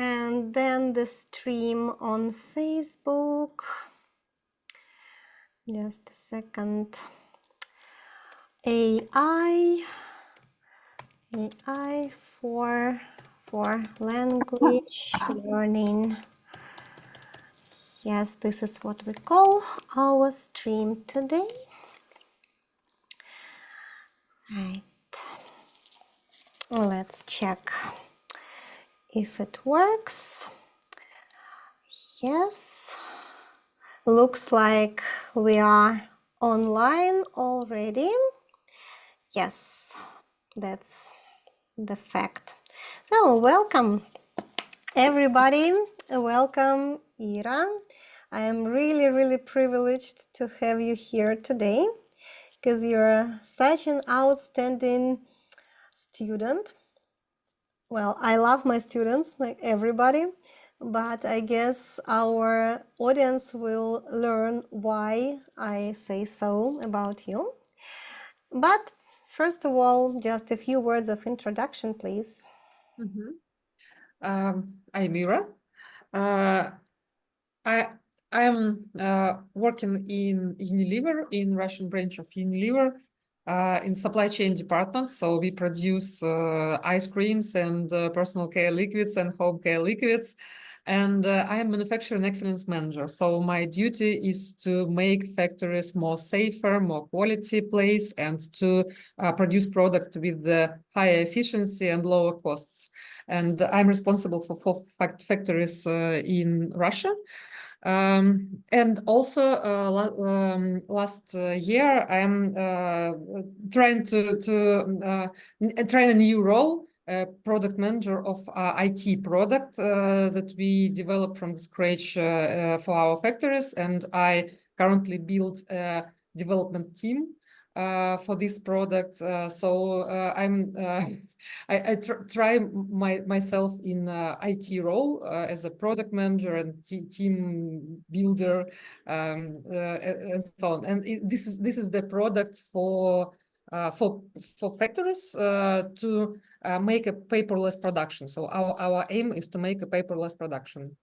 And then the stream on Facebook. Just a second. AI for language learning. Yes, this is what we call our stream today. Right. Let's check if it works. Yes. Looks like we are online already. Yes, that's the fact. So welcome everybody. Welcome Ira. I am really privileged to have you here today because you're such an outstanding student. Well, I love my students like everybody, but I guess our audience will learn why I say so about you. But first of all, just a few words of introduction, please. I'm Ira. I'm working in Unilever, in Russian branch of Unilever, in supply chain department. So we produce ice creams and personal care liquids and home care liquids. And I am manufacturing excellence manager. So my duty is to make factories more safer, more quality place, and to produce product with higher efficiency and lower costs. And I'm responsible for 4 factories in Russia. And also last year I'm trying to try a new role, product manager of IT product that we develop from scratch for our factories, and I currently build a development team for this product. So I try myself in IT role as a product manager and team builder, and so on. And this is the product for factories to make a paperless production. So our aim is to make a paperless production.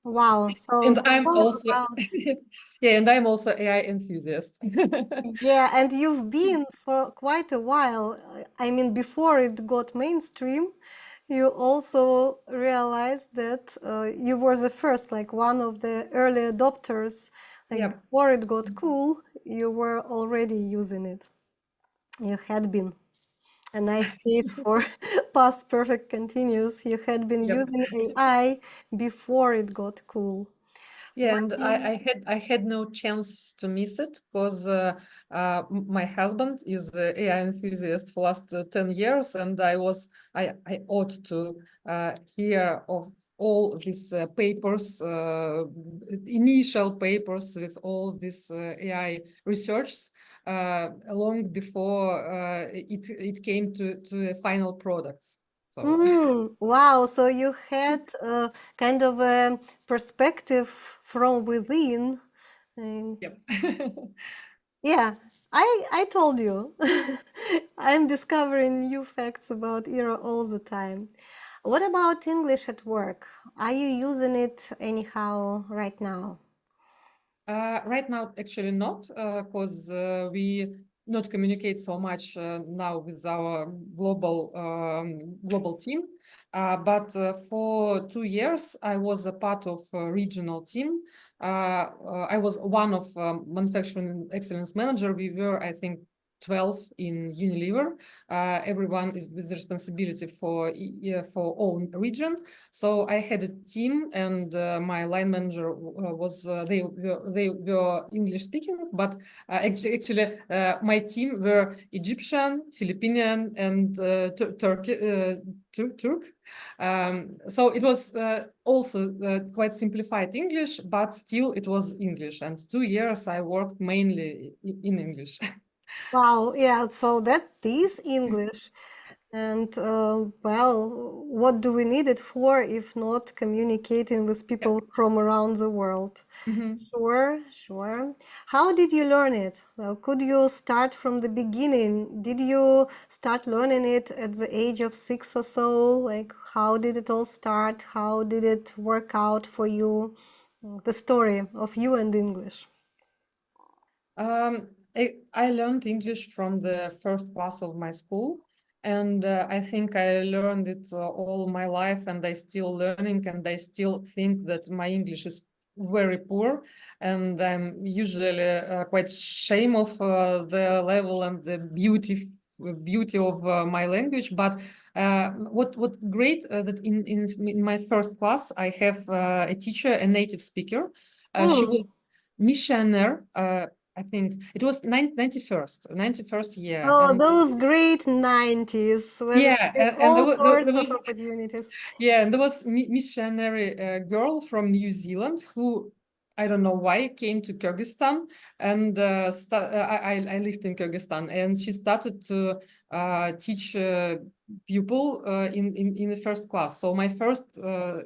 Wow. So and I'm also about... yeah, and I'm also AI enthusiast. Yeah, and you've been for quite a while. I mean, before it got mainstream, you also realized that you were the first, like one of the early adopters. Like Yep. before it got cool, you were already using it. You had been. A nice case for past perfect continuous. You had been Yep. using AI before it got cool. Yeah, and I had no chance to miss it because my husband is an AI enthusiast for last 10 years, and I ought to hear of all these papers, initial papers with all this AI research long before it came to final products. So. Wow, so you had kind of a perspective from within. Yep. Yeah, I told you. I'm discovering new facts about Ira all the time. What about English at work? Are you using it anyhow right now? Right now, actually not, because we not communicate so much now with our global team. But for 2 years, I was a part of a regional team. I was one of manufacturing excellence manager. We were, I think, 12 in Unilever. Everyone is with responsibility for own region. So I had a team, and my line manager was they were English speaking, but actually my team were Egyptian, Filipinian, and Turk. So it was also quite simplified English, but still it was English. And 2 years I worked mainly in English. Wow, yeah, so that is English. And well, what do we need it for if not communicating with people from around the world? Sure, sure. How did you learn it? Could you start from the beginning? Did you start learning it at the age of 6 or so? Like, how did it all start? How did it work out for you? The story of you and English. I learned English from the first class of my school, and I think I learned it all my life, and I still learning, and I still think that my English is very poor, and I'm usually quite shame of the level and the beauty of my language. But what great that in my first class I have a teacher, a native speaker. She was missionaire. I think it was 91st year. Oh, And those great 90s when we yeah, did and all there sorts of was opportunities. yeah, and there was missionary girl from New Zealand who I don't know why came to Kyrgyzstan, and I lived in Kyrgyzstan, and she started to teach pupil in the first class. So my first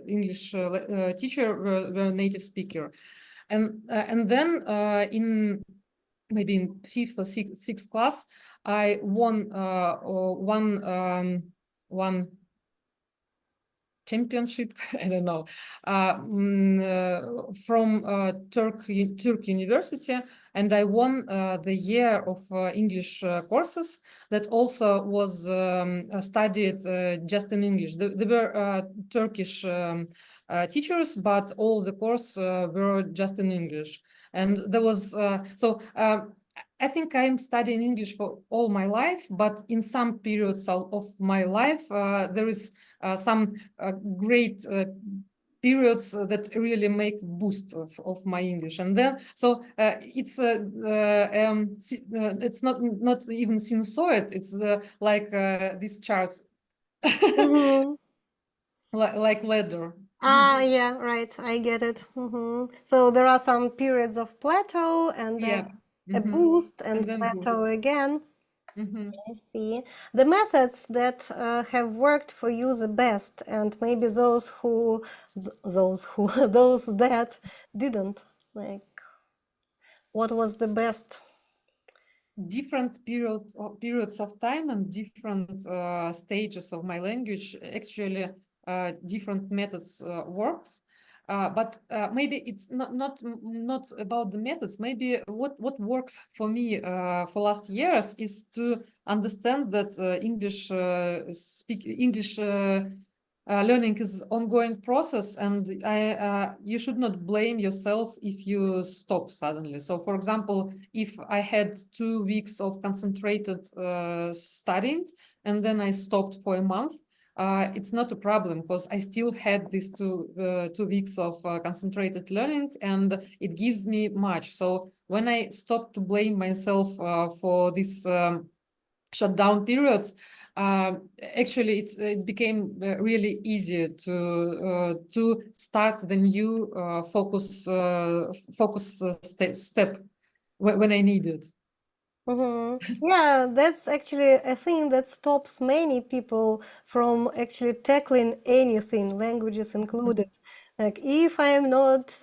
English teacher were native speaker, and then in maybe in fifth or sixth class, I won one championship. I don't know, from Turk University, and I won the year of English courses that also was studied just in English. There were Turkish teachers, but all the course were just in English. And there was I think I'm studying English for all my life, but in some periods of my life, there is some great periods that really make boost of my English. And then so it's not even sinusoid. It's like these charts, Mhm. like ladder. Ah, yeah, right. I get it. So there are some periods of plateau and then Yeah. a boost And and then plateau boosts. again. I see. The methods that have worked for you the best, and maybe those those that didn't. Like, what was the best? Different periods of time and different stages of my language. Actually, different methods works. But maybe it's not about the methods. Maybe what works for me for last years is to understand that English learning is ongoing process, and you should not blame yourself if you stop suddenly. So, for example, if I had 2 weeks of concentrated studying and then I stopped for a month, it's not a problem because I still had these 2 weeks of concentrated learning, and it gives me much. So when I stopped to blame myself for this shutdown periods, actually it became really easier to start the new focus step when I need it. Yeah, that's actually a thing that stops many people from actually tackling anything, languages included. Like, if I am not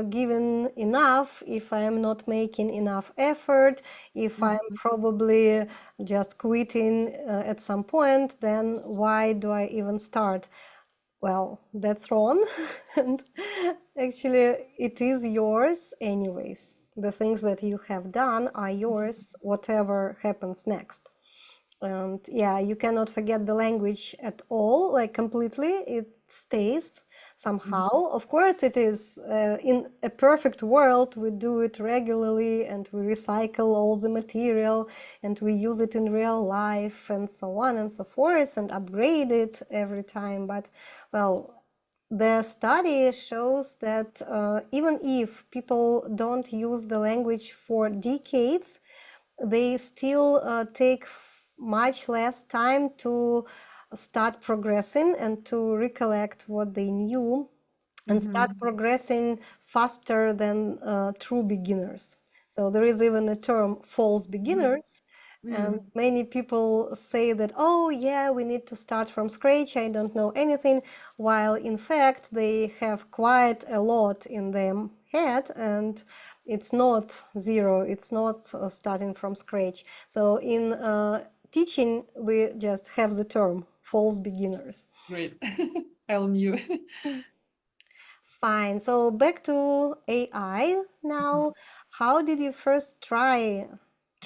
given enough, if I am not making enough effort, if I'm probably just quitting at some point, then why do I even start? Well, that's wrong. And actually, it is yours anyways. The things that you have done are yours, whatever happens next. And yeah, you cannot forget the language at all, like completely. It stays somehow. Of course, it is in a perfect world, we do it regularly and we recycle all the material and we use it in real life and so on and so forth and upgrade it every time. But well, the study shows that even if people don't use the language for decades, they still take much less time to start progressing and to recollect what they knew and start progressing faster than true beginners. So there is even a term false beginners. And many people say that, oh yeah, we need to start from scratch, I don't know anything, while in fact they have quite a lot in their head, and it's not zero, it's not starting from scratch. So in teaching, we just have the term false beginners. Great. I knew. Fine. So back to AI now. How did you first try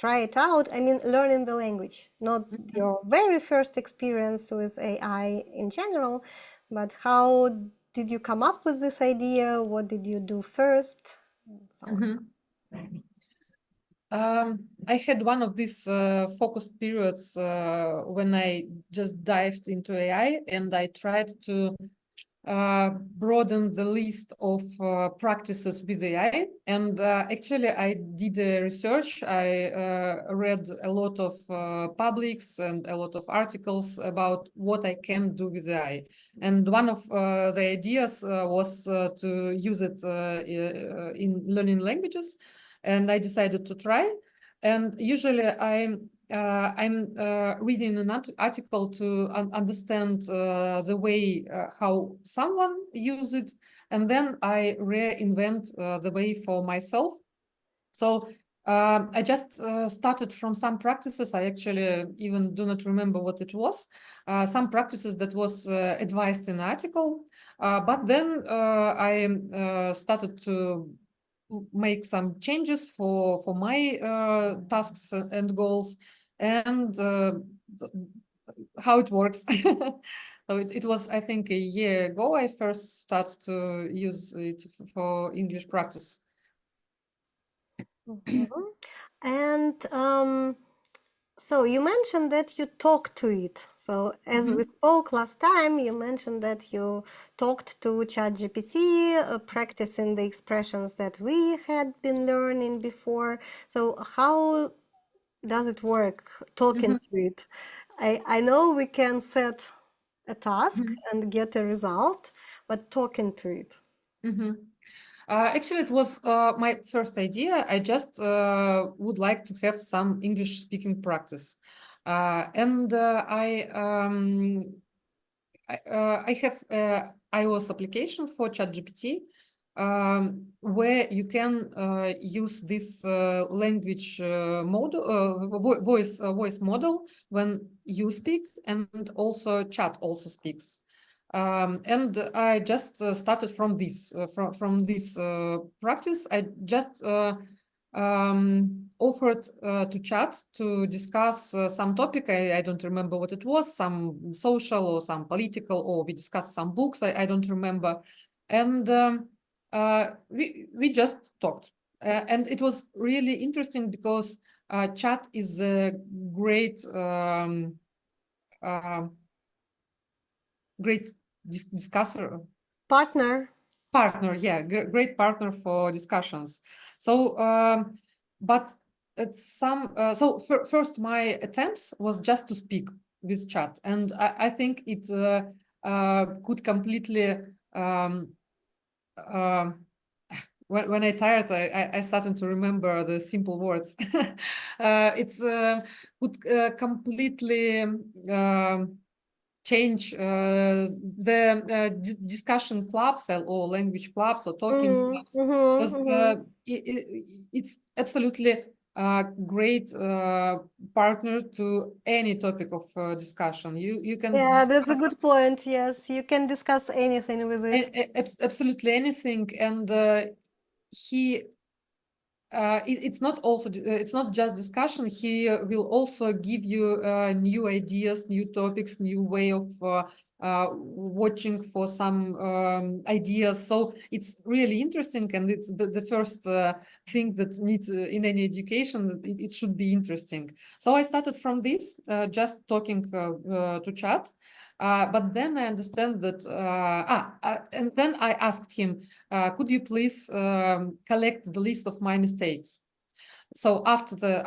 it out? I mean, learning the language, not your very first experience with AI in general, but how did you come up with this idea? What did you do first? And so on. I had one of these focused periods when I just dived into AI, and I tried to broaden the list of practices with AI. And actually, I did research. I read a lot of publics and a lot of articles about what I can do with AI. And one of the ideas was to use it in learning languages. And I decided to try. And usually I'm reading an article to understand the way how someone uses it, and then I reinvent the way for myself. So I just started from some practices. I actually even do not remember what it was. Some practices that was advised in an article, but then I started to make some changes for my tasks and goals, and how it works. So it was, I think, a year ago I first started to use it for English practice. And so you mentioned that you talked to it. So as we spoke last time, you mentioned that you talked to ChatGPT, practicing the expressions that we had been learning before. So how does it work, talking to it? I know we can set a task and get a result, but talking to it. Actually, it was my first idea. I just would like to have some English speaking practice. And I have an iOS application for ChatGPT where you can use this language model, voice model when you speak, and also chat also speaks. And I just started from this practice. I just offered to chat to discuss some topic. I don't remember what it was, some social or some political, or we discussed some books. I don't remember. And we just talked. And it was really interesting because chat is a great great discusser. Partner. Yeah, great partner for discussions. So but it's some so first my attempts was just to speak with chat, and I think it could completely when I tired, I started to remember the simple words. It's would completely change the discussion clubs or language clubs or talking clubs, because it's absolutely a great partner to any topic of discussion. You can Yeah, that's a good point. Yes, you can discuss anything with it. absolutely anything, and he it's not just discussion. He will also give you new ideas, new topics, new way of watching for some ideas. So it's really interesting, and it's the first thing that needs in any education. It should be interesting. So I started from this, just talking to chat. But then I understand that, and then I asked him, could you please collect the list of my mistakes? So after the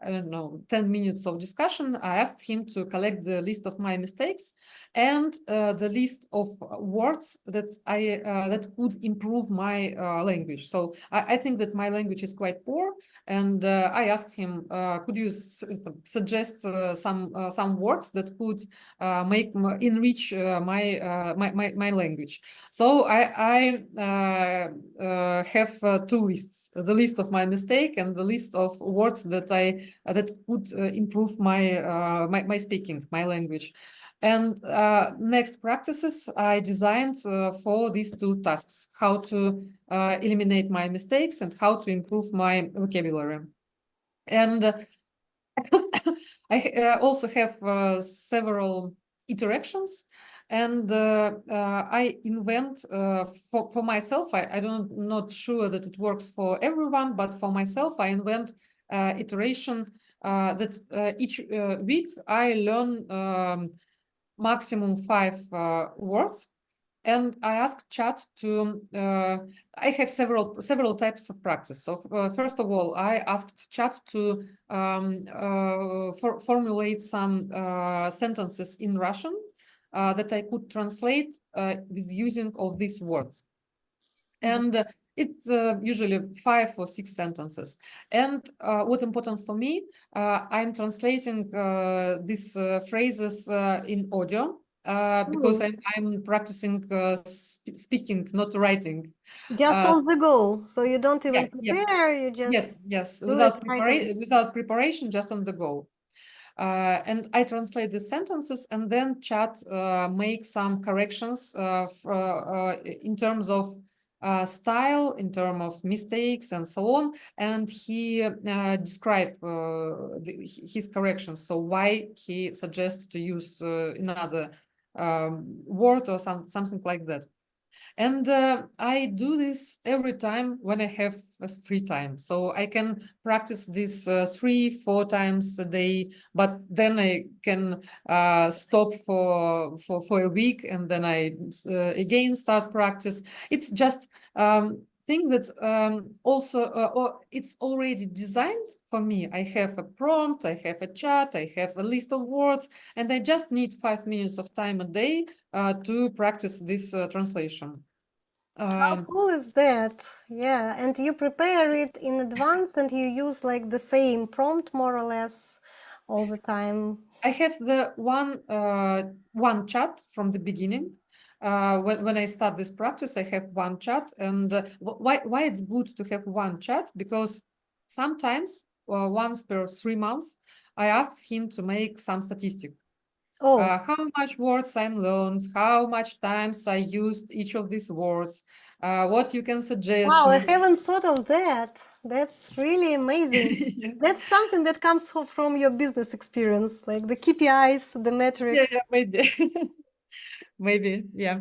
I don't know, 10 minutes of discussion, I asked him to collect the list of my mistakes, and the list of words that that could improve my language. So I think that my language is quite poor, and I asked him, could you suggest some words that could enrich my language? So I have two lists: the list of my mistake and the list of words that that could improve my speaking, my language. And next practices I designed for these two tasks: how to eliminate my mistakes and how to improve my vocabulary. And I also have several iterations, and I invent for myself. I'm not sure that it works for everyone, but for myself, I invent iteration that each week I learn maximum 5 words, and I asked chat to. I have several types of practice. So first of all, I asked chat to formulate some sentences in Russian that I could translate with using of these words, and it's usually 5 or 6 sentences. And what's important for me, I'm translating these phrases in audio because I'm practicing speaking, not writing. Just on the go, so you don't even prepare. You just yes, do it right away. without preparation, just on the go. And I translate the sentences, and then chat make some corrections in terms of style, in terms of mistakes, and so on. And he describe his corrections. So why he suggests to use another word or something like that. And I do this every time when I have free time. So I can practice this 3-4 times a day, but then I can stop for a week, and then I again start practice. It's just thing that also or it's already designed for me. I have a prompt, I have a chat, I have a list of words, and I just need 5 minutes of time a day to practice this translation. How cool is that? Yeah, and you prepare it in advance, and you use like the same prompt more or less all the time. I have the one chat from the beginning. When I start this practice, I have one chat, and why it's good to have one chat? Because sometimes once per 3 months, I ask him to make some statistic. Oh, How much words I learned, how much times I used each of these words, what you can suggest. wow, I haven't thought of that. That's really amazing. That's something that comes from your business experience, like the KPIs, the metrics. Yeah, maybe. Maybe, yeah.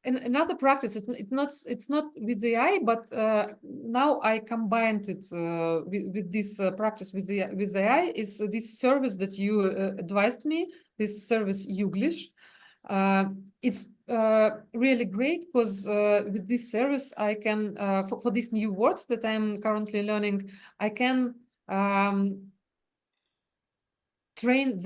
Another practice, it's not with the AI, but now I combined it with this practice with the AI, is this service that you advised me, this service Youglish. It's really great because with this service I can for these new words that I'm currently learning, I can train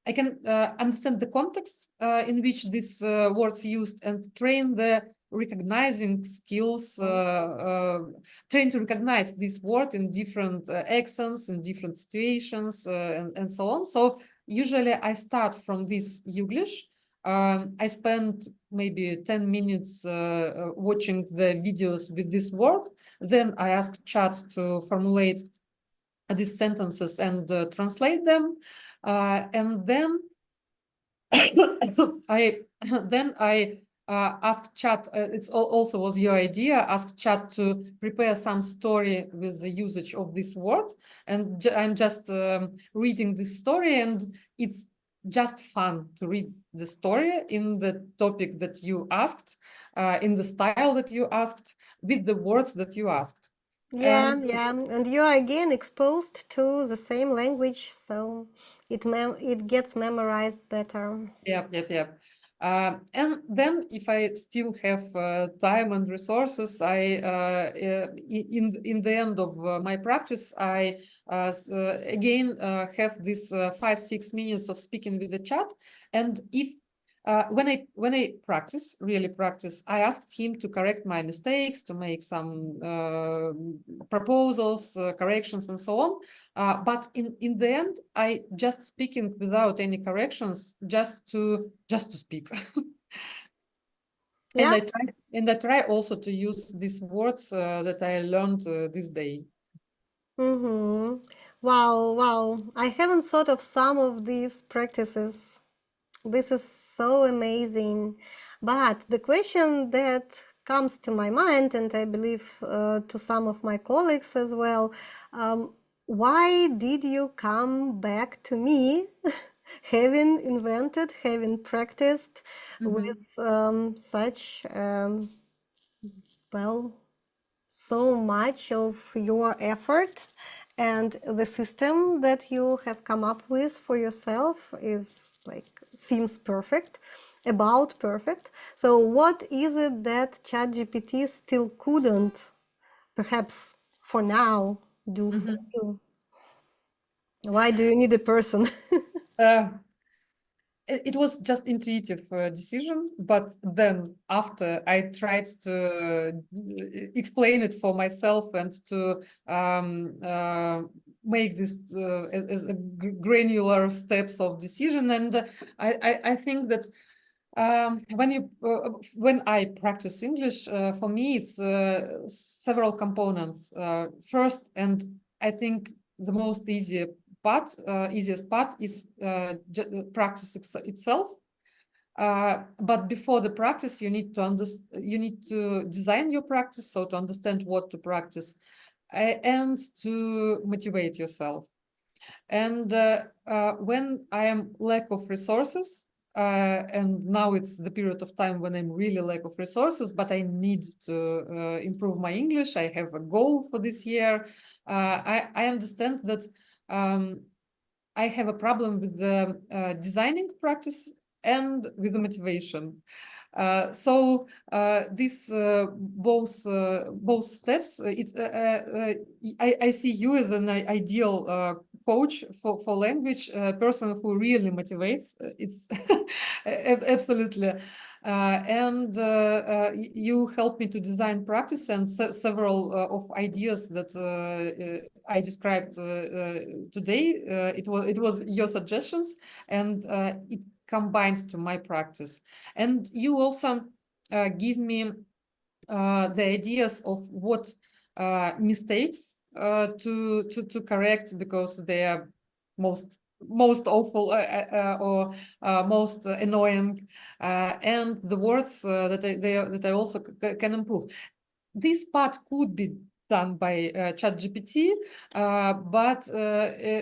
I can understand the context in which these words used, and train the recognizing skills, train to recognize this word in different accents, in different situations, and so on. So usually I start from this Youglish. I spend maybe 10 minutes watching the videos with this word. Then I ask chat to formulate these sentences and translate them, and then I asked chat. It's also was your idea. Asked chat to prepare some story with the usage of this word, and I'm just reading this story, and it's just fun to read the story in the topic that you asked, in the style that you asked, with the words that you asked. Yeah, And and you are again exposed to the same language, so it gets memorized better. Yep. And then, if I still have time and resources, I in the end of my practice, I again have this 5-6 minutes of speaking with the chat. And if when I really practice, I asked him to correct my mistakes, to make some proposals, corrections, and so on. But in the end, I just speaking without any corrections, just to speak. Yeah. And I try also to use these words that I learned this day. Mm-hmm. Wow, wow. I haven't thought of some of these practices. This is so amazing. But the question that comes to my mind, and I believe to some of my colleagues as well, why did you come back to me, having invented, having practiced with such, well, so much of your effort, and the system that you have come up with for yourself is like seems perfect, about perfect. So what is it that ChatGPT still couldn't, perhaps for now, do for you? Why do you need a person? It was just intuitive decision, but then after I tried to explain it for myself and to make this as a granular steps of decision, and I think that when I practice English, for me it's several components. First, and I think the most easiest part is practice itself. But before the practice, you need to design your practice, so to understand what to practice, and to motivate yourself. And when I am lack of resources, and now it's the period of time when I'm really lack of resources, but I need to improve my English. I have a goal for this year. I understand that I have a problem with the designing practice and with the motivation. So these both steps, I see you as an ideal coach for language, a person who really motivates. It's absolutely. And you helped me to design practice, and several of ideas that I described today. It was your suggestions, and it combined to my practice. And you also give me the ideas of what mistakes to correct, because they are most awful or most annoying, and the words that I also can improve. This part could be done by ChatGPT, but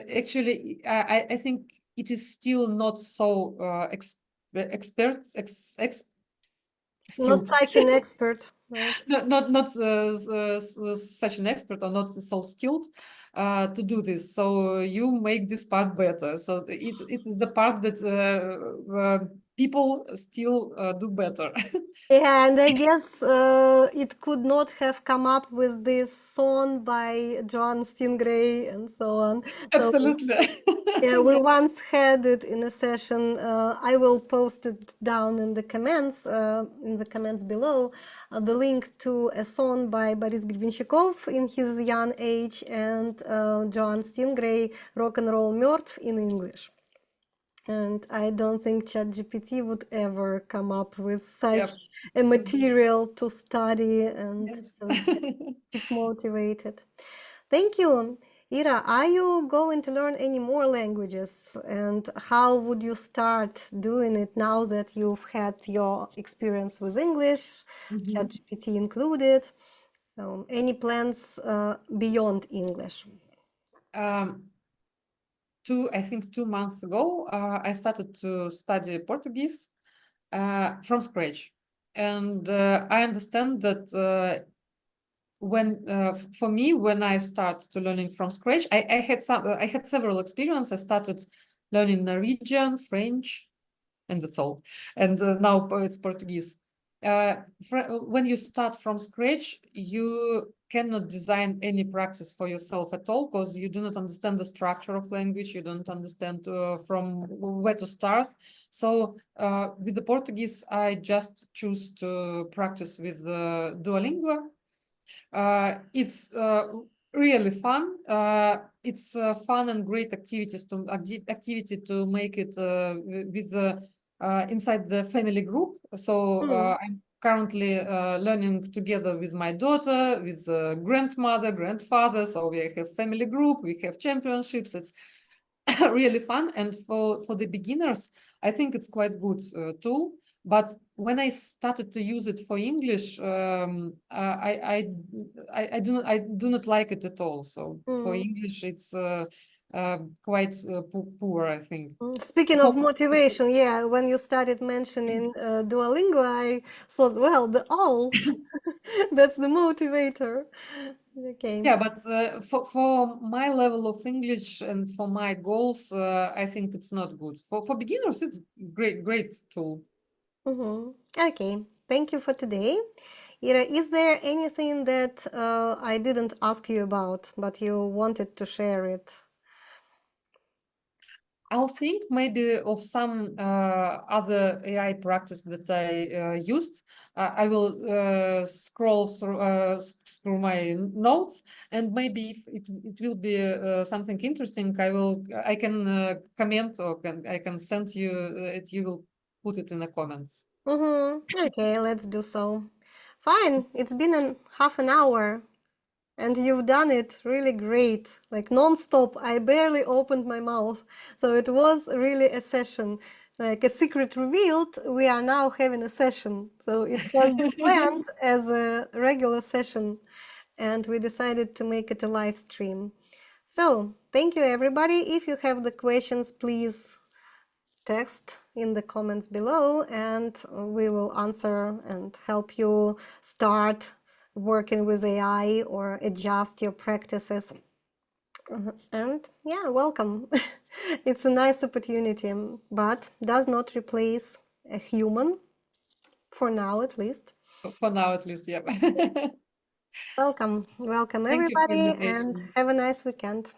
actually I think it is still not so Not skilled. such an expert, right? Not such an expert, or not so skilled to do this. So you make this part better. So it's the part that people still do better. Yeah, and I guess it could not have come up with this song by John Stingray and so on. So Absolutely. yeah, we once had it in a session. I will post it down in the comments below, the link to a song by Boris Гребенщиков in his young age, and John Stingray, Rock and Roll Мертв in English. And I don't think ChatGPT would ever come up with such a material to study and to keep motivated. Thank you. Ira, are you going to learn any more languages? And how would you start doing it now that you've had your experience with English, ChatGPT included? Any plans beyond English? I think 2 months ago, I started to study Portuguese from scratch. And I understand that for me, when I start to learning from scratch, I had several experiences. I started learning Norwegian, French, and that's all. And now it's Portuguese. When you start from scratch, you cannot design any practice for yourself at all, because you do not understand the structure of language, you don't understand from where to start. So with the Portuguese, I just choose to practice with Duolingo. It's really fun. It's fun and great activity to make it with inside the family group. So I'm currently learning together with my daughter, with grandmother, grandfather. So we have family group, we have championships. It's really fun. And for the beginners, I think it's quite good tool. But when I started to use it for English, I do not like it at all. So for English, it's quite poor, I think. Speaking of motivation, yeah, when you started mentioning Duolingo, I thought, well, that's the motivator. Okay. Yeah, but for my level of English and for my goals, I think it's not good. For beginners, it's great tool. Okay, thank you for today. Ira, is there anything that I didn't ask you about, but you wanted to share it? I'll think maybe of some other AI practice that I used. I will scroll through my notes, and maybe if it will be something interesting, I can comment, or I can send you it. You will put it in the comments. Okay, let's do so. Fine, it's been half an hour. And you've done it really great, like non-stop. I barely opened my mouth. So it was really a session. Like a secret revealed, we are now having a session. So it has been planned as a regular session, and we decided to make it a live stream. So thank you, everybody. If you have the questions, please text in the comments below, and we will answer and help you start working with AI or adjust your practices. And yeah, welcome. It's a nice opportunity, but does not replace a human, for now at least. For now, at least, yeah. Welcome Thank you for everybody, and invitation. have a nice weekend.